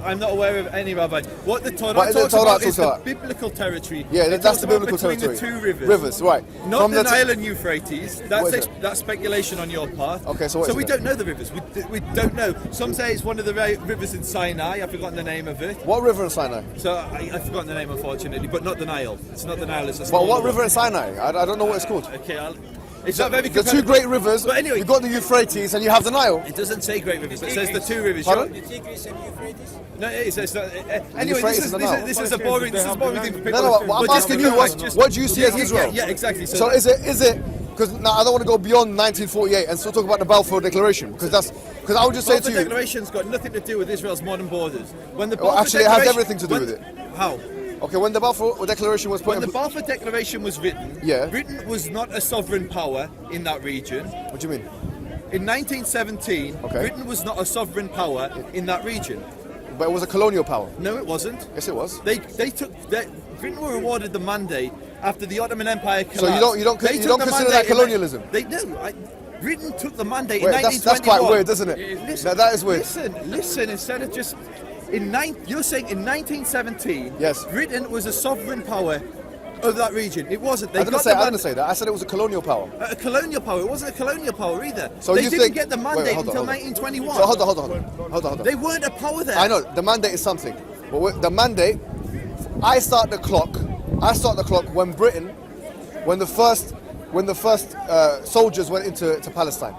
I'm not aware of any rabbi. What the Torah What the talks Torah about talks is the about? biblical territory. Yeah, It that's talks the about biblical between territory. the two rivers. Rivers, right. Not From the the Nile and Euphrates. That's speculation on your part. Okay, so what is we it? don't know the rivers. We don't know. Some say it's one of the rivers in Sinai. I've forgotten the name of it. What river in Sinai? So I've forgotten the name, unfortunately, but not the Nile. It's not the Nile. It's a But smaller what one. river in Sinai? I don't know what it's called. Okay, it's not very The two great rivers. But anyway, you've got the Euphrates and you have the Nile. it doesn't say great rivers. It says the two rivers. Pardon? The Tigris and Euphrates? No, it is. Anyway, Euphrates is the Nile. this is a boring thing for people. No, I'm But asking you, what do you see as Israel? Yeah, exactly. So is it? Because now I don't want to go beyond 1948 and still talk about the Balfour Declaration because I would just say to The you. Declaration's got nothing to do with Israel's modern borders. When the Well, Balfour actually, it has Declaration- everything to do with it. How? Okay, when the Balfour Declaration was put When in. the Balfour Declaration was written, Yeah. Britain was not a sovereign power in that region. What do you mean? In 1917, Okay. Britain was not a sovereign power in that region. But it was a colonial power. No, it wasn't. Yes, it was. Britain were awarded the mandate after the Ottoman Empire collapsed. So you don't They consider took the that mandate in colonialism? Britain took the mandate Wait, in 1921. that's quite weird, isn't it? Listen, That is weird. Listen. Instead of just you're saying in 1917, Yes. Britain was a sovereign power of that region. It wasn't. I didn't say that. I said it was a colonial power. A colonial power. It wasn't a colonial power either. So they you didn't think- get the wait, mandate hold on, until hold on. 1921. So hold on. They weren't a power there. I know the mandate is something, but the mandate. I start the clock when the first soldiers went into Palestine.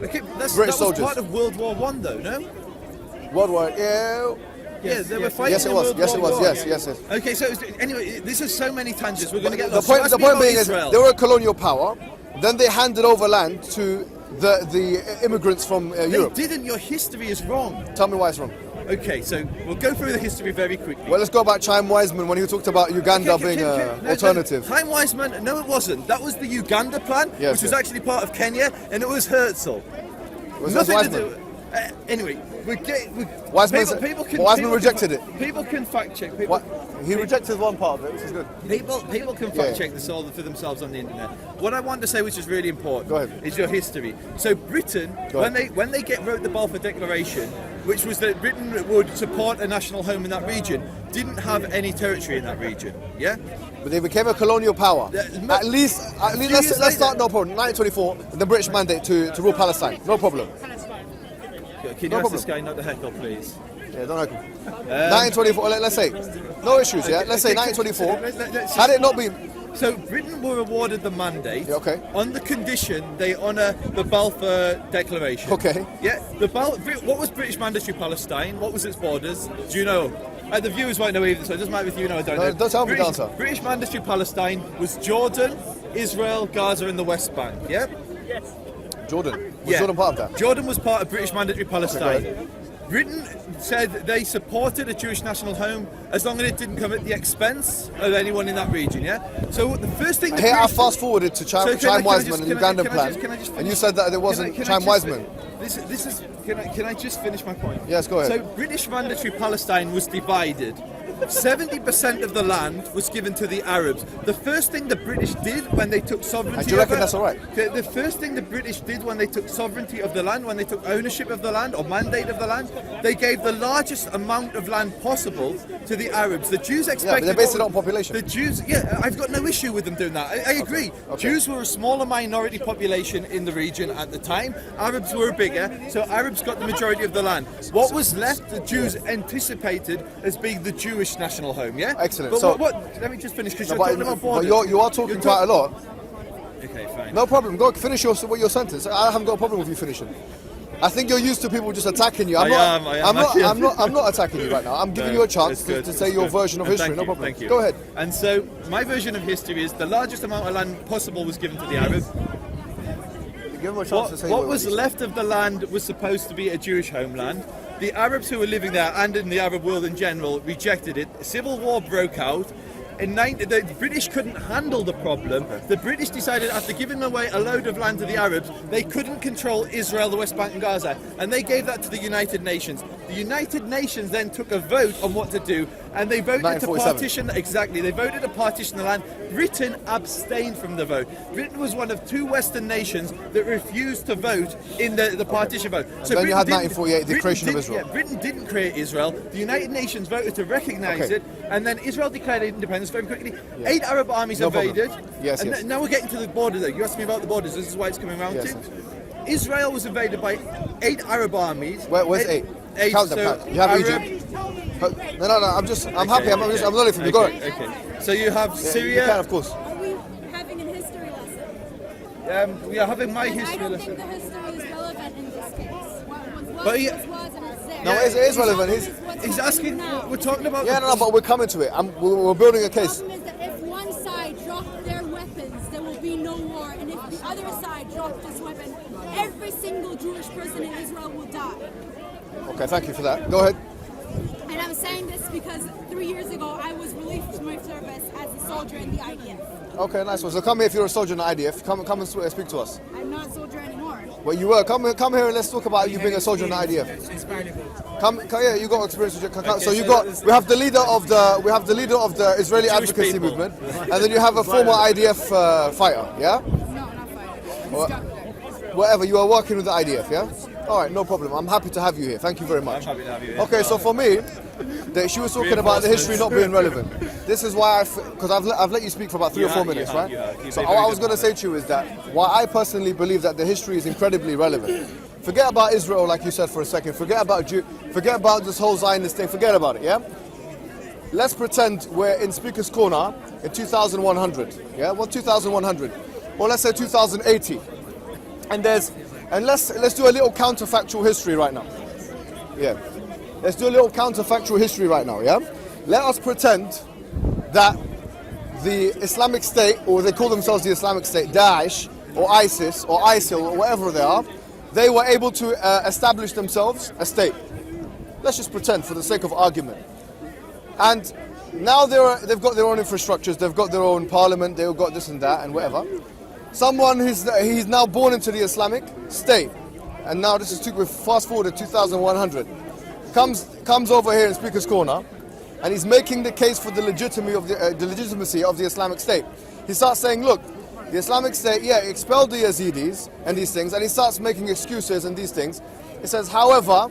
Okay, British that was soldiers. part of World War One, though, no? World War. Yeah. Yeah, they were fighting. Yes, it in was. World Yes, it War was. One. Yes. Okay, so anyway, this is so many tangents. We're going to get The lost. point So ask me being about is Israel. they were a colonial power. Then they handed over land to the immigrants from Europe. They didn't. Your history is wrong. Tell me why it's wrong. Okay, so we'll go through the history very quickly. Well, let's go back Chaim Weizmann when he talked about Uganda being an alternative. Chaim Weizmann, no, it wasn't. That was the Uganda plan, Yes, which was yes. actually part of Kenya, and it was Herzl. Was that Nothing to Weizmann? do. Anyway, Weizmann rejected it. People can fact check. What? He rejected one part of it, which is good. People can fact check this all for themselves on the internet. What I want to say, which is really important, Go ahead. is your history. So Britain, Go when ahead. they wrote the Balfour Declaration, which was that Britain would support a national home in that region, didn't have any territory in that region. Yeah. But they became a colonial power. At least let's start. No problem. 1924, the British mandate to rule Palestine. No problem. Can you ask this guy not to heckle, please? Yeah, don't open. 1924. Let's say no issues. Yeah. Let's say 1924. Let's Had it not been. So Britain were awarded the mandate Yeah, okay. on the condition they honour the Balfour Declaration. Okay. Yeah. What was British Mandatory Palestine? What was its borders? Do you know? The viewers won't know either, so it doesn't matter if you know or don't know. Don't tell me the answer. British Mandatory Palestine was Jordan, Israel, Gaza, and the West Bank. Yeah. Jordan. Was Jordan part of that? Jordan was part of British Mandatory Palestine. Okay, Britain said they supported a Jewish national home as long as it didn't come at the expense of anyone in that region, yeah? So the first thing... Here I fast forwarded to Chaim Weizmann and the Ugandan plan, can I just and you said that it wasn't Chaim Weizmann. Can I just finish my point? Yes, go ahead. So British Mandatory Palestine was divided. 70% of the land was given to the Arabs. The first thing the British did when they took sovereignty... And do you reckon that's all right? The first thing the British did when they took sovereignty of the land, when they took ownership of the land or mandate of the land, they gave the largest amount of land possible to the Arabs. The Jews expected... Yeah, but they based it on population. The Jews... Yeah, I've got no issue with them doing that. I agree. Okay. Jews were a smaller minority population in the region at the time. Arabs were bigger, so Arabs got the majority of the land. What was left, the Jews anticipated as being the Jewish national home, yeah? Excellent. But So- let me just finish, because you're talking about But borders. you are talking quite a lot. Okay, fine. No problem. Go finish your sentence. I haven't got a problem with you finishing. I think you're used to people just attacking you. I am. I'm not attacking you right now. I'm giving you a chance to say your version of history. No problem. Thank you. Go ahead. And so, my version of history is the largest amount of land possible was given to the Arabs. Give him a chance to say What was left of the land was supposed to be a Jewish homeland. The Arabs who were living there and in the Arab world in general rejected it. A civil war broke out. The British couldn't handle the problem. The British decided, after giving away a load of land to the Arabs, they couldn't control Israel, the West Bank and Gaza, and they gave that to the United Nations. The United Nations then took a vote on what to do, and they voted to partition. Exactly, they voted to partition the land. Britain abstained from the vote. Britain was one of two Western nations that refused to vote in the partition vote. So then you had 1948, the creation of Israel. Yeah, Britain didn't create Israel. The United Nations voted to recognise it, and then Israel declared independence very quickly. 8 Arab armies invaded. Yes, and yes. Now we're getting to the border though. You asked me about the borders, this is why it's coming around Yes. to. Israel was invaded by 8 Arab armies. Where's 8? Count them, count. You have Arab, Egypt. No, I'm happy. I'm learning from you. Go ahead. Okay. So you have Syria. You can, of course. Are we having a history lesson? We are having my And I history don't lesson. think the history is relevant in this case. What But was, he- was, and it's there. No, it is relevant. He's asking, we're talking about... Yeah, no, but we're coming to it. We're building a The case. problem is that if one side dropped their weapons, there will be no war. And if the other side dropped this weapon, every single Jewish person in Israel will die. Okay, thank you for that. Go ahead. And I'm saying this because 3 years ago, I was relieved from my service as a soldier in the IDF. Okay, nice one. So come here if you're a soldier in the IDF. Come and speak to us. I'm not a soldier anymore. Well, you were. Come here and let's talk about you being a soldier in the IDF. Come yeah, you got experience with your. So you got. We have the leader of the Israeli advocacy people. movement, and then you have a former IDF fighter. Yeah. No, not fighting. Instructor. Whatever. You are working with the IDF. Yeah. All right, no problem. I'm happy to have you here. Thank you very much. I'm happy to have you here. Okay, so for me, she was talking about the history not being relevant. This is why because I've let you speak for about 3 or 4 minutes, right? So all I was going to say to you is that why I personally believe that the history is incredibly relevant. Forget about Israel, like you said for a second. Forget about this whole Zionist thing. Forget about it, yeah? Let's pretend we're in Speaker's Corner in 2100, yeah? Well, 2100. Or let's say 2080. And let's do a little counterfactual history right now. Yeah. Let's do a little counterfactual history right now, yeah? Let us pretend that the Islamic State, or they call themselves the Islamic State, Daesh, or ISIS, or ISIL, or whatever they are, they were able to establish themselves a state. Let's just pretend for the sake of argument. And now they've got their own infrastructures, they've got their own parliament, they've got this and that and whatever. Someone he's now born into the Islamic State, and now this is fast forward to 2100. Comes over here in Speaker's Corner, and he's making the case for the legitimacy of the Islamic State. He starts saying, look, the Islamic State, yeah, expelled the Yazidis and these things, and he starts making excuses and these things. He says, however,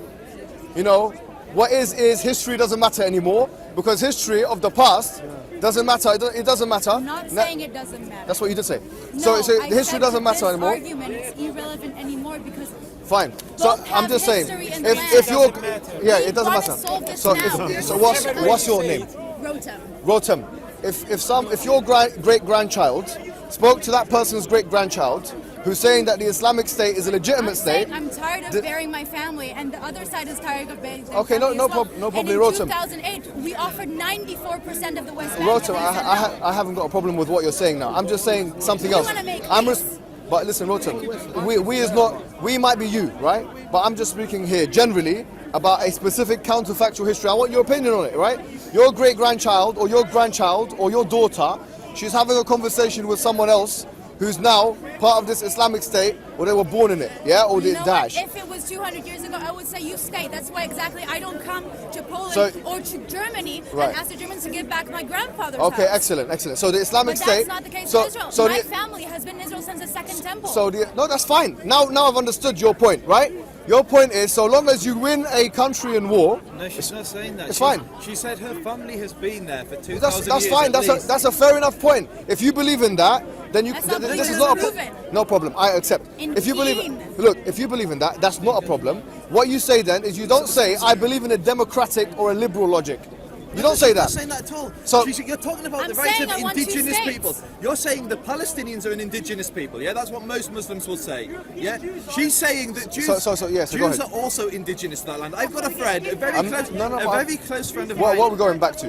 you know, what is history doesn't matter anymore, because history of the past doesn't matter. It doesn't matter. I'm not saying it doesn't matter. That's what you did say. No, so I history said doesn't that matter this anymore. argument is irrelevant anymore because Fine. So both I'm have just saying, history in if the you're, land. yeah, We it doesn't wanna matter. solve this So now. what's your name? Rotem. Rotem. If your great grandchild spoke to that person's great grandchild, who's saying that the Islamic State is a legitimate state. I'm tired of burying my family, and the other side is tired of burying their Okay, family no as well. problem, And in Rotem. 2008, we offered 94% of the West Bank. Rotem, I haven't got a problem with what you're saying now. I'm just saying something else. wanna make I'm peace. but listen, Rotem, we might be you, right? But I'm just speaking here generally about a specific counterfactual history. I want your opinion on it, right? Your great grandchild or your grandchild or your daughter, she's having a conversation with someone else who's now part of this Islamic State, or they were born in it, yeah, or the You know what? Daesh. If it was 200 years ago, I would say you stay. That's why exactly I don't come to Poland or to Germany Right. and ask the Germans to give back my grandfather's Okay, house. excellent. So the Islamic But State. that's not the case so, in Israel. so My the, family has been in Israel since the Second Temple. no, that's fine. Now I've understood your point, right? Your point is, so long as you win a country in war, No, she's not saying that. It's fine. She said her family has been there for 2,000 that's years. fine. at least. That's a fair enough point. If you believe in that, then you. That's not This believing, is not a it's proven. no problem. I accept. In If you believe, Deen. look, if you believe in that, that's not a problem. What you say then is you don't say I believe in a democratic or a liberal logic. You don't say She's that. not saying that at all. So- You're talking about I'm the rights saying of I want two indigenous states. people. You're saying the Palestinians are an indigenous people. Yeah, that's what most Muslims will say. Yeah, she's saying that Jews, So go Jews ahead. are also indigenous to that land. I've got a friend, a very close friend of What mine. are we going back to?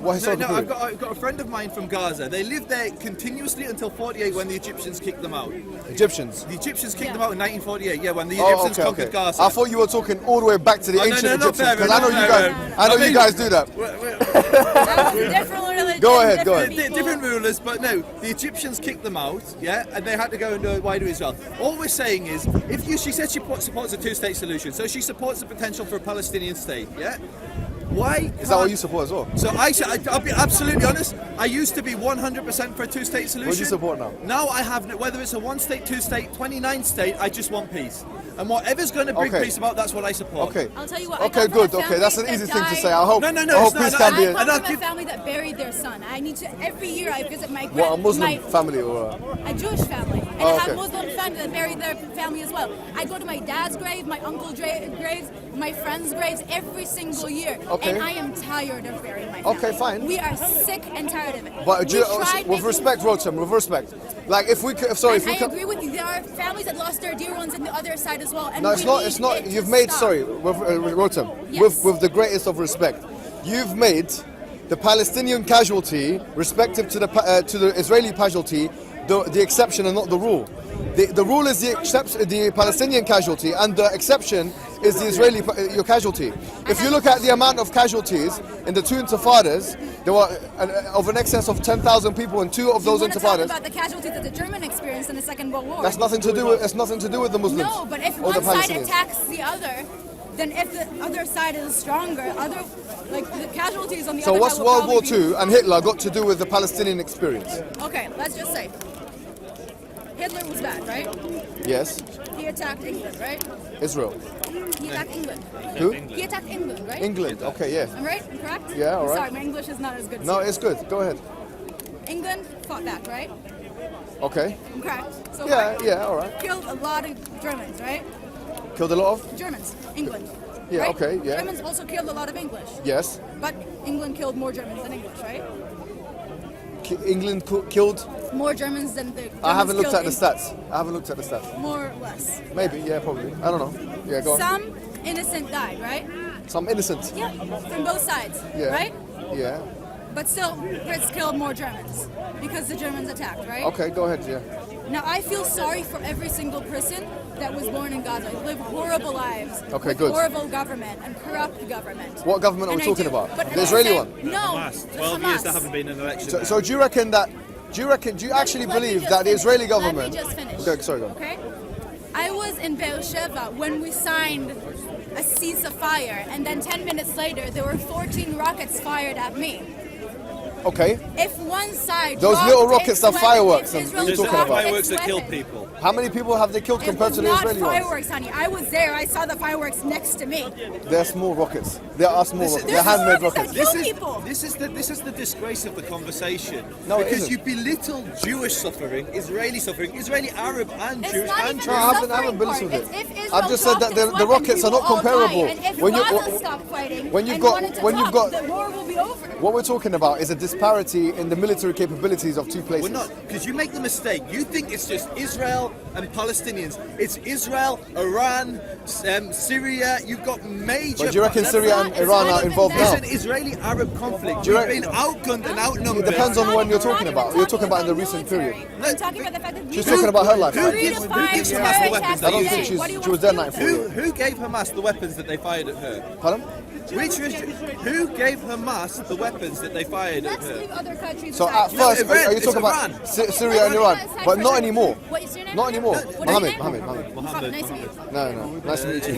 What historical No, period? I've got a friend of mine from Gaza. They lived there continuously until 48 when the Egyptians kicked them out. Egyptians. The Egyptians kicked them out in 1948. Yeah, when the Egyptians conquered Gaza. I thought you were talking all the way back to the Oh, ancient no, Egyptians, fair because I know enough, you guys. I know you guys do that. that. Different religion, Go ahead, go different ahead. people. Different rulers, but no, the Egyptians kicked them out, yeah, and they had to go and do it wider Israel. All we're saying is, she said she supports a two-state solution, so she supports the potential for a Palestinian state, yeah? Why? Is that what you support as well? So I'll be absolutely honest. I used to be 100% for a two-state solution. What do you support now? Now I have, whether it's a one-state, two-state, 29-state, I just want peace. And whatever's going to bring Okay. peace about, that's what I support. Okay. I'll tell you what. I Okay, come from a good. Okay, family that's an that easy thing to died. say. I hope. No, I it's hope not. peace can be. I come I'll from a give- family that buried their son. I need to every year I visit my What, a Muslim my, family or? a Jewish family, and Oh, I okay. have Muslim friends that bury their family as well. I go to my dad's grave, my uncle's graves, my friends' graves every single year, Okay. and I am tired of burying my family. Okay, fine. We are sick and tired of it. But We tried with making- respect, Rotem, with respect. Like if we could, sorry, if we I could. agree with you. There are families that lost their dear ones on the other side as well. And No, it's we not. need It's not. it to You've made. stop. Sorry, with Rotem. Yes. With the greatest of respect, you've made the Palestinian casualty respective to the Israeli casualty the exception and not the rule. The rule is the Palestinian casualty, and the exception is the Israeli your casualty. If you look at the amount of casualties in the two intifadas, there were of an excess of 10,000 people in two of those You want to talk intifadas. about the casualties that the German experienced in the Second World War. That's nothing to do with. It's nothing to do with the Muslims. No, but if or the one side Palestinians. attacks the other, then if the other side is stronger, the casualties on the So other what's side will World War probably II and Hitler got to do with the Palestinian experience? be... Okay, let's just say. Hitler was bad, right? Yes, He attacked England, right? Israel. He attacked England. Who? He attacked England, right? England. Okay, yeah. I'm right? I'm correct? Yeah, all right. Sorry, my English is not as good. No, it's good. Go ahead. England fought back, right? Okay. I'm correct. So Yeah, far. yeah, all right. Killed a lot of Germans, right? Killed a lot of. Germans, England. Yeah, right? okay, yeah. Germans also killed a lot of English. Yes. But England killed more Germans than English, right? England killed. More Germans than the Germans I haven't looked at the killed stats. I haven't looked at the stats. More or less. Maybe, yeah, probably. I don't know. Yeah, go on. Some innocent died, right? Some innocent. Yeah, from both sides, Yeah. right? Yeah. But still, Brits killed more Germans because the Germans attacked, right? Okay, go ahead. Yeah. Now, I feel sorry for every single person that was born in Gaza, live horrible lives, Okay, with good. horrible government and corrupt government. What government are And we I talking do- about? but The Israeli I'm one. saying- No, Hamas. the 12 Hamas. years there haven't been an election. So do you reckon that? Do you actually Let me believe just that the finish. Israeli government? Let me just finish. Okay, sorry, go on. Okay? I was in Beersheba when we signed a ceasefire, and then 10 minutes later, there were 14 rockets fired at me. Okay. If one side Those dropped little rockets its are weapon, fireworks, if and Israel you're There's talking not dropped about. fireworks its that kill weapon, people. How many people have they killed It compared was to the not Israeli ones? fireworks, honey. I was there. I saw the fireworks next to me. They're small rockets. They are small rockets. They're There's handmade rockets rockets. that kill people. This is the disgrace of the conversation. No, it because isn't. you belittle Jewish suffering, Israeli Arab and It's Jewish not and even No, the I haven't suffering belittled part. it. It's if Israel I've just said dropped that its the weapon, rockets we are not will all comparable. die. And if When you- Gaza stopped fighting when you've and got- wanted to when you've talk, got- the war will be over. What we're talking about is a disparity in the military capabilities of two places. We're not, because you make the mistake. You think it's just Israel and Palestinians. It's Israel, Iran, Syria. You've got major. But do you reckon That's Syria not- and Iran are involved It's now? an Israeli-Arab conflict. Do you We've reckon- been outgunned and outnumbered. It depends on I'm when you're not talking even about. You're talking about in the recent military. period. I'm talking about the fact that She's we talking about her life. Who right? gives- redefine gives terror Hamas the attacks weapons? I don't today. think she's- What do you she want was to dead do night with for it? you. Who gave Hamas the weapons that they fired at her? Pardon? Who gave Hamas the weapons that they fired at Let's her? leave other countries So aside. at first, Iran. are you It's talking Iran. about Syria and Iran? But not anymore. What is your name? Not anymore. What is your Mohammed, name? Mohammed. Mohammed, nice to meet you. No. Nice to meet you.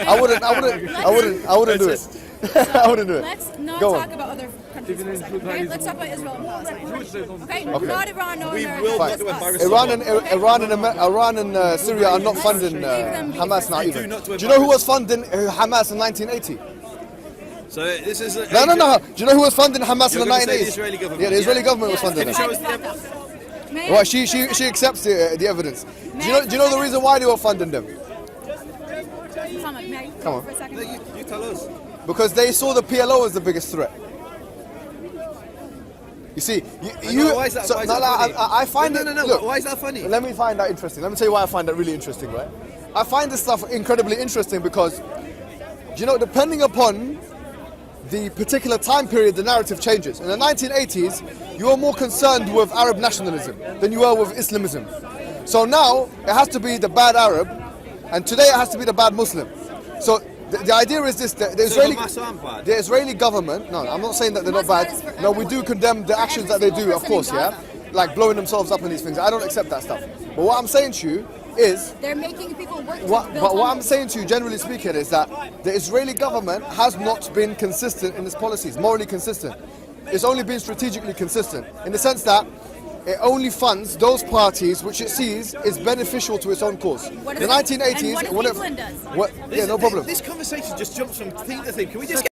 I wouldn't do it. I wouldn't do it. Let's not Go talk on. about other countries for a second, okay? Let's talk about Israel and Palestine. Okay? Okay. Not Iran, no We America, will just not us. embarrass Iran and Syria are not funding Hamas now We do even. not Do you know who was funding Hamas in 1980? So this is a, No. Do you know who was funding Hamas in You're the gonna say 1980s? the Israeli government. Yeah, the Israeli Yeah. government was funding Can it. you show us the evidence? May I- Well, she accepts the evidence. Do you know the reason why they were funding them? Mohammed, may I Come on. for a second? No, you tell us. Because they saw the PLO as the biggest threat. You see, Why is that funny? I find no, it. no. Look, Why is that funny? let me find that interesting. Let me tell you why I find that really interesting, right? I find this stuff incredibly interesting because, you know, depending upon the particular time period, the narrative changes. In the 1980s, you were more concerned with Arab nationalism than you were with Islamism. So now, it has to be the bad Arab, and today it has to be the bad Muslim. So The idea is this: the Israeli government. No, I'm not saying that they're not bad. No, we do condemn the actions that they do, of course, yeah, like blowing themselves up and these things. I don't accept that stuff. But what I'm saying to you is, they're making people work. But what I'm saying to you, generally speaking, is that the Israeli government has not been consistent in its policies, morally consistent. It's only been strategically consistent in the sense that it only funds those parties which it sees is beneficial to its own cause. In the 1980s, and what if England does? Yeah, no problem. This conversation just jumps from thing to thing. Can we just